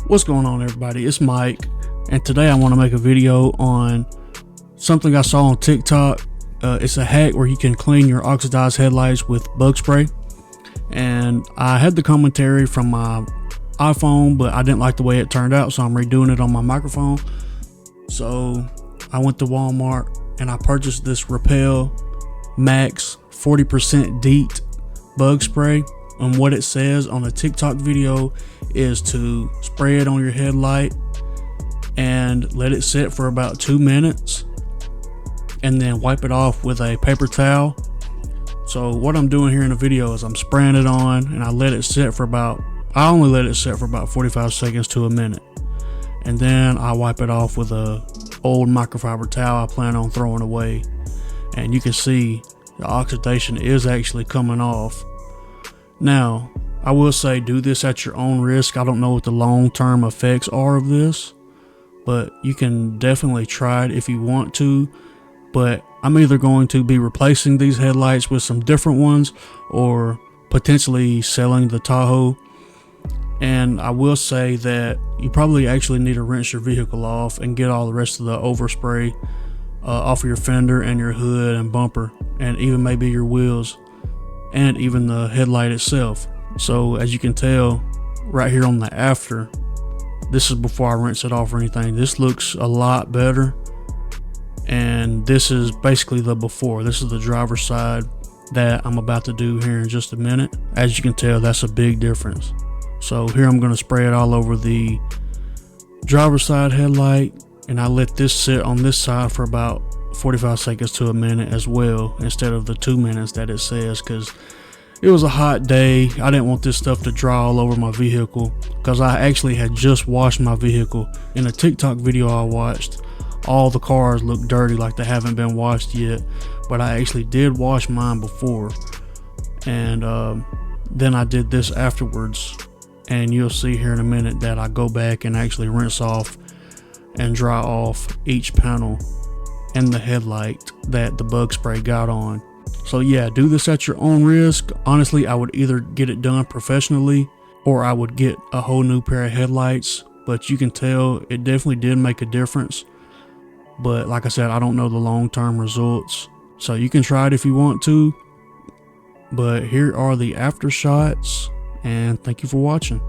What's going on, everybody? It's Mike, and today I want to make a video on something I saw on TikTok. It's a hack where you can clean your oxidized headlights with bug spray. And I had the commentary from my iPhone, but I didn't like the way it turned out, so I'm redoing it on my microphone. So I went to Walmart and I purchased this Repel Max 40% DEET bug spray. And what it says on the TikTok video is to spray it on your headlight and let it sit for about 2 minutes and then wipe it off with a paper towel. So what I'm doing here in the video is I'm spraying it on and I only let it sit for about 45 seconds to a minute. And then I wipe it off with a old microfiber towel I plan on throwing away. And you can see the oxidation is actually coming off. Now, I will say do this at your own risk. I don't know what the long-term effects are of this, but you can definitely try it if you want to. But I'm either going to be replacing these headlights with some different ones or potentially selling the Tahoe. And I will say that you probably actually need to rinse your vehicle off and get all the rest of the overspray off of your fender and your hood and bumper, and even maybe your wheels and even the headlight itself. So as you can tell right here on the after, this is before I rinse it off or anything. This looks a lot better. And this is basically the before. This is the driver's side that I'm about to do here in just a minute. As you can tell, that's a big difference. So here I'm going to spray it all over the driver's side headlight, and I let this sit on this side for about 45 seconds to a minute as well, instead of the 2 minutes that it says, because it was a hot day. I didn't want this stuff to dry all over my vehicle, because I actually had just washed my vehicle. In a TikTok video I watched, all the cars look dirty like they haven't been washed yet, but I actually did wash mine before. And then I did this afterwards, and you'll see here in a minute that I go back and actually rinse off and dry off each panel and the headlight that the bug spray got on. So yeah, do this at your own risk. Honestly, I would either get it done professionally or I would get a whole new pair of headlights, but you can tell it definitely did make a difference. But like I said, I don't know the long-term results, so you can try it if you want to. But here are the after shots, and thank you for watching.